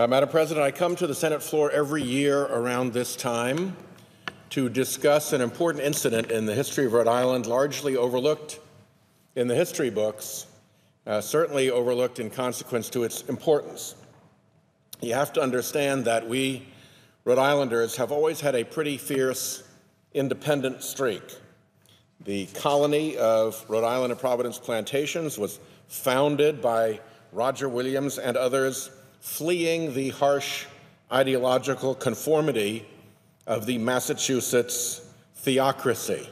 Madam President, I come to the Senate floor every year around this time to discuss an important incident in the history of Rhode Island, largely overlooked in the history books, certainly overlooked in consequence to its importance. You have to understand that we, Rhode Islanders, have always had a pretty fierce independent streak. The colony of Rhode Island and Providence Plantations was founded by Roger Williams and others fleeing the harsh ideological conformity of the Massachusetts theocracy.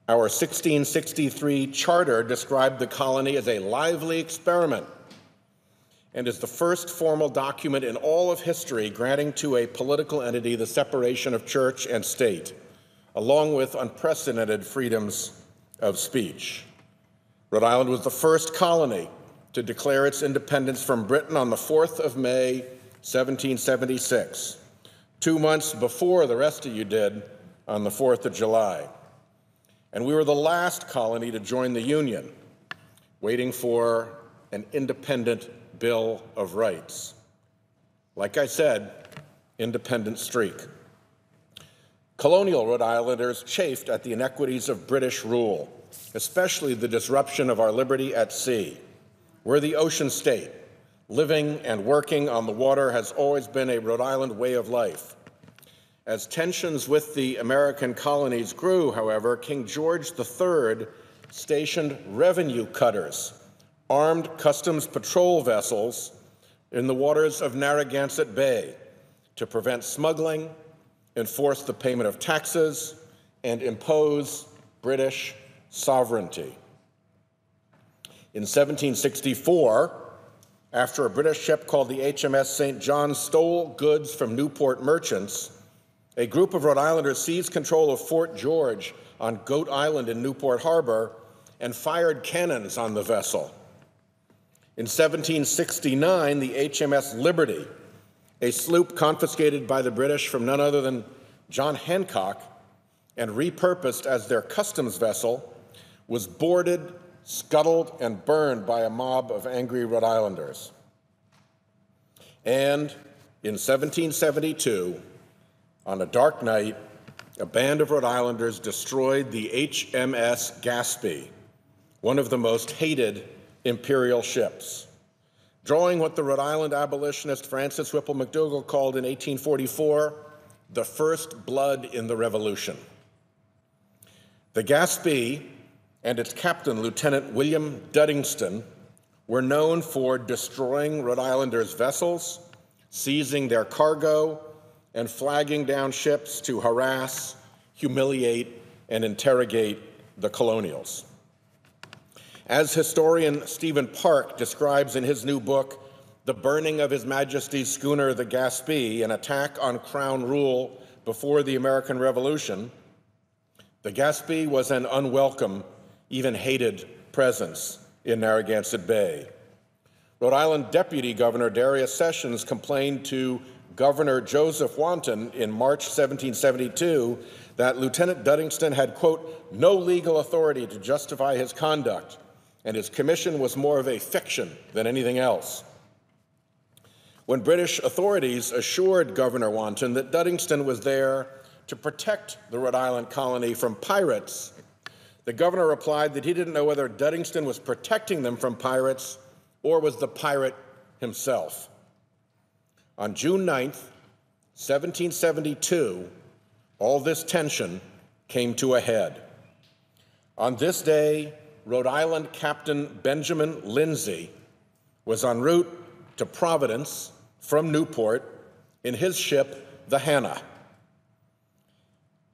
Our 1663 charter described the colony as a lively experiment and is the first formal document in all of history granting to a political entity the separation of church and state, along with unprecedented freedoms of speech. Rhode Island was the first colony to declare its independence from Britain on the 4th of May, 1776, 2 months before the rest of you did on the 4th of July. And we were the last colony to join the Union, waiting for an independent Bill of Rights. Like I said, independent streak. Colonial Rhode Islanders chafed at the inequities of British rule, especially the disruption of our liberty at sea. We're the ocean state. Living and working on the water has always been a Rhode Island way of life. As tensions with the American colonies grew, however, King George III stationed revenue cutters, armed customs patrol vessels in the waters of Narragansett Bay to prevent smuggling, enforce the payment of taxes, and impose British sovereignty. In 1764, after a British ship called the HMS St. John stole goods from Newport merchants, a group of Rhode Islanders seized control of Fort George on Goat Island in Newport Harbor and fired cannons on the vessel. In 1769, the HMS Liberty, a sloop confiscated by the British from none other than John Hancock and repurposed as their customs vessel, was boarded, scuttled, and burned by a mob of angry Rhode Islanders. And in 1772, on a dark night, a band of Rhode Islanders destroyed the HMS Gaspee, one of the most hated imperial ships, drawing what the Rhode Island abolitionist Francis Whipple McDougall called in 1844 the first blood in the Revolution. The Gaspee and its captain, Lieutenant William Duddingston, were known for destroying Rhode Islanders' vessels, seizing their cargo, and flagging down ships to harass, humiliate, and interrogate the colonials. As historian Stephen Park describes in his new book, The Burning of His Majesty's Schooner, the Gaspee, an attack on Crown rule before the American Revolution, the Gaspee was an unwelcome, even hated presence in Narragansett Bay. Rhode Island Deputy Governor Darius Sessions complained to Governor Joseph Wanton in March 1772 that Lieutenant Duddingston had, quote, no legal authority to justify his conduct, and his commission was more of a fiction than anything else. When British authorities assured Governor Wanton that Duddingston was there to protect the Rhode Island colony from pirates, the governor replied that he didn't know whether Duddingston was protecting them from pirates or was the pirate himself. On June 9th, 1772, all this tension came to a head. On this day, Rhode Island Captain Benjamin Lindsay was en route to Providence from Newport in his ship, the Hannah.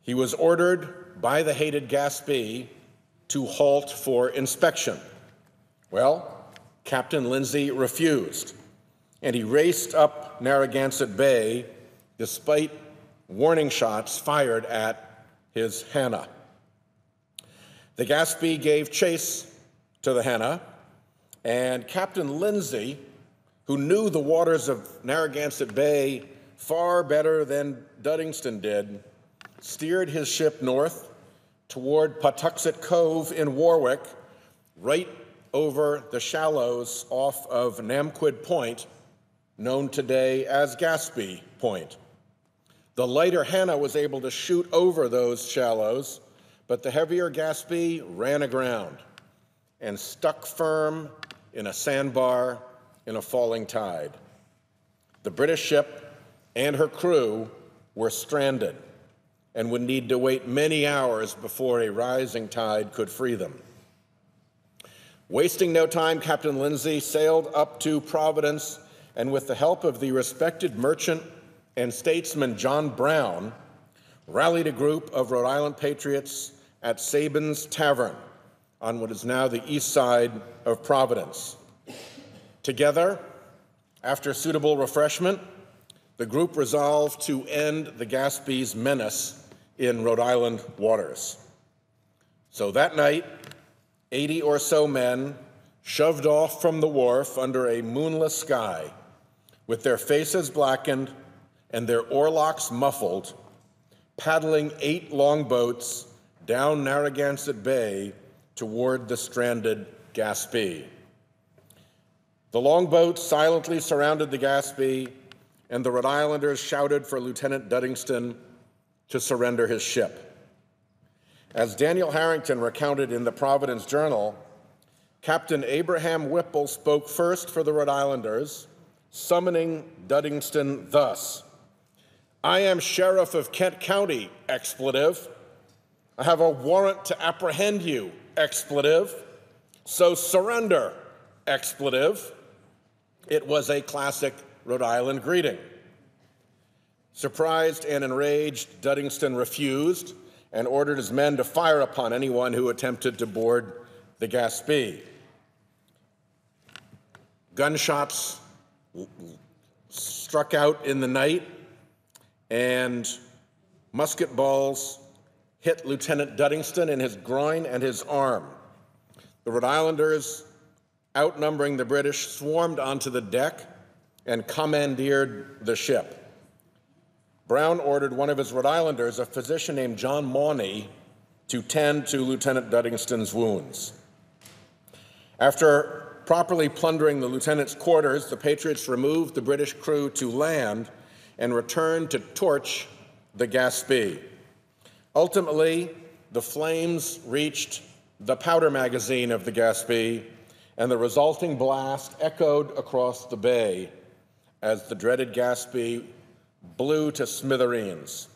He was ordered by the hated Gaspee to halt for inspection. Well, Captain Lindsay refused, and he raced up Narragansett Bay despite warning shots fired at his Hannah. The Gaspee gave chase to the Hannah, and Captain Lindsay, who knew the waters of Narragansett Bay far better than Duddingston did, steered his ship north toward Patuxet Cove in Warwick, right over the shallows off of Namquid Point, known today as Gaspee Point. The lighter Hannah was able to shoot over those shallows, but the heavier Gaspee ran aground and stuck firm in a sandbar in a falling tide. The British ship and her crew were stranded and would need to wait many hours before a rising tide could free them. Wasting no time, Captain Lindsay sailed up to Providence and, with the help of the respected merchant and statesman John Brown, rallied a group of Rhode Island patriots at Sabin's Tavern on what is now the east side of Providence. Together, after suitable refreshment, the group resolved to end the Gaspee's menace in Rhode Island waters. So that night, 80 or so men shoved off from the wharf under a moonless sky, with their faces blackened and their oarlocks muffled, paddling 8 longboats down Narragansett Bay toward the stranded Gaspee. The longboats silently surrounded the Gaspee, and the Rhode Islanders shouted for Lieutenant Duddingston to surrender his ship. As Daniel Harrington recounted in the Providence Journal, Captain Abraham Whipple spoke first for the Rhode Islanders, summoning Duddingston thus: "I am Sheriff of Kent County, expletive. I have a warrant to apprehend you, expletive. So surrender, expletive." It was a classic Rhode Island greeting. Surprised and enraged, Duddingston refused and ordered his men to fire upon anyone who attempted to board the Gaspee. Gunshots struck out in the night, and musket balls hit Lieutenant Duddingston in his groin and his arm. The Rhode Islanders, outnumbering the British, swarmed onto the deck and commandeered the ship. Brown ordered one of his Rhode Islanders, a physician named John Mauney, to tend to Lieutenant Duddingston's wounds. After properly plundering the lieutenant's quarters, the Patriots removed the British crew to land and returned to torch the Gaspee. Ultimately, the flames reached the powder magazine of the Gaspee, and the resulting blast echoed across the bay as the dreaded Gaspee blew to smithereens.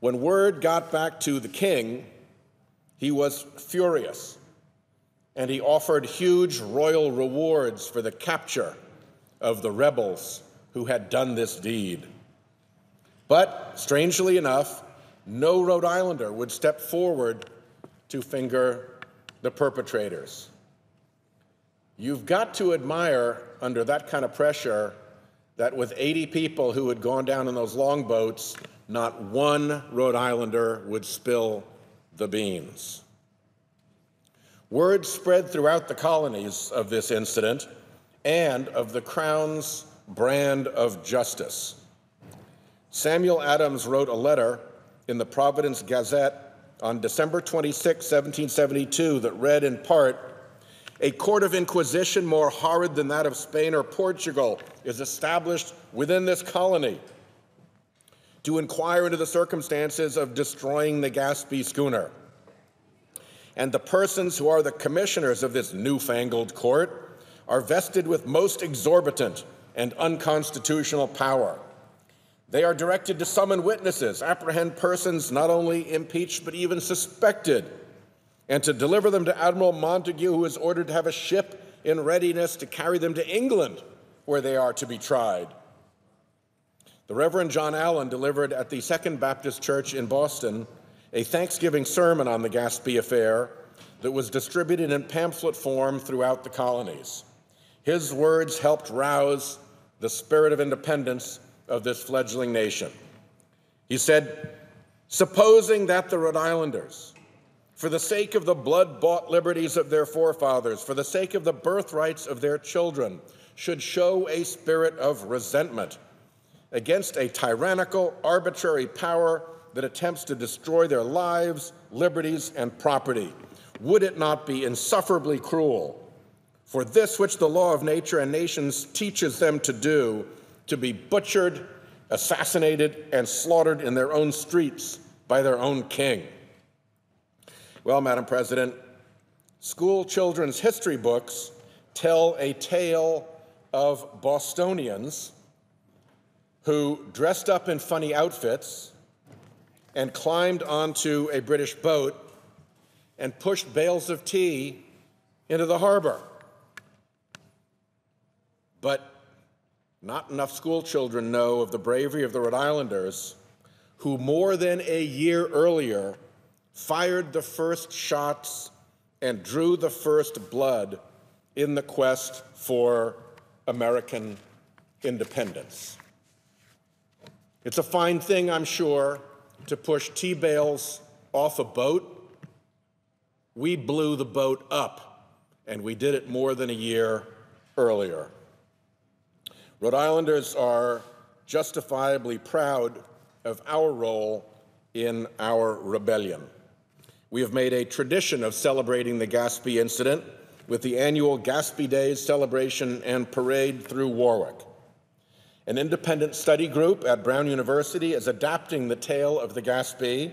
When word got back to the king, he was furious, and he offered huge royal rewards for the capture of the rebels who had done this deed. But, strangely enough, no Rhode Islander would step forward to finger the perpetrators. You've got to admire, under that kind of pressure, that with 80 people who had gone down in those longboats, not one Rhode Islander would spill the beans. Word spread throughout the colonies of this incident and of the Crown's brand of justice. Samuel Adams wrote a letter in the Providence Gazette on December 26, 1772, that read in part, "A court of inquisition more horrid than that of Spain or Portugal is established within this colony to inquire into the circumstances of destroying the Gaspee schooner. And the persons who are the commissioners of this newfangled court are vested with most exorbitant and unconstitutional power. They are directed to summon witnesses, apprehend persons not only impeached but even suspected, and to deliver them to Admiral Montague, who is ordered to have a ship in readiness to carry them to England, where they are to be tried." The Reverend John Allen delivered at the Second Baptist Church in Boston a Thanksgiving sermon on the Gaspee affair that was distributed in pamphlet form throughout the colonies. His words helped rouse the spirit of independence of this fledgling nation. He said, "Supposing that the Rhode Islanders, for the sake of the blood-bought liberties of their forefathers, for the sake of the birthrights of their children, should show a spirit of resentment against a tyrannical, arbitrary power that attempts to destroy their lives, liberties, and property, would it not be insufferably cruel for this which the law of nature and nations teaches them to do, to be butchered, assassinated, and slaughtered in their own streets by their own king. Well, Madam President, school children's history books tell a tale of Bostonians who dressed up in funny outfits and climbed onto a British boat and pushed bales of tea into the harbor. But not enough school children know of the bravery of the Rhode Islanders, who more than a year earlier fired the first shots and drew the first blood in the quest for American independence. It's a fine thing, I'm sure, to push tea bales off a boat. We blew the boat up, and we did it more than a year earlier. Rhode Islanders are justifiably proud of our role in our rebellion. We have made a tradition of celebrating the Gaspee incident with the annual Gaspee Days celebration and parade through Warwick. An independent study group at Brown University is adapting the tale of the Gaspee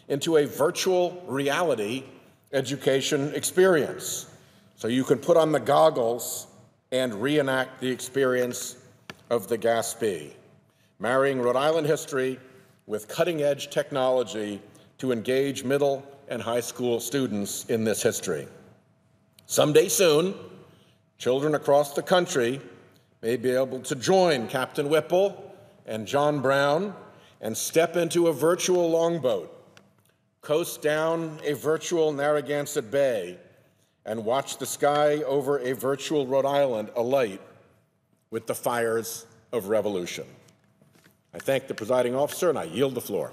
into a virtual reality education experience, so you can put on the goggles and reenact the experience of the Gaspee, marrying Rhode Island history with cutting-edge technology to engage middle and high school students in this history. Someday soon, children across the country may be able to join Captain Whipple and John Brown and step into a virtual longboat, coast down a virtual Narragansett Bay, and watch the sky over a virtual Rhode Island alight with the fires of revolution. I thank the presiding officer, and I yield the floor.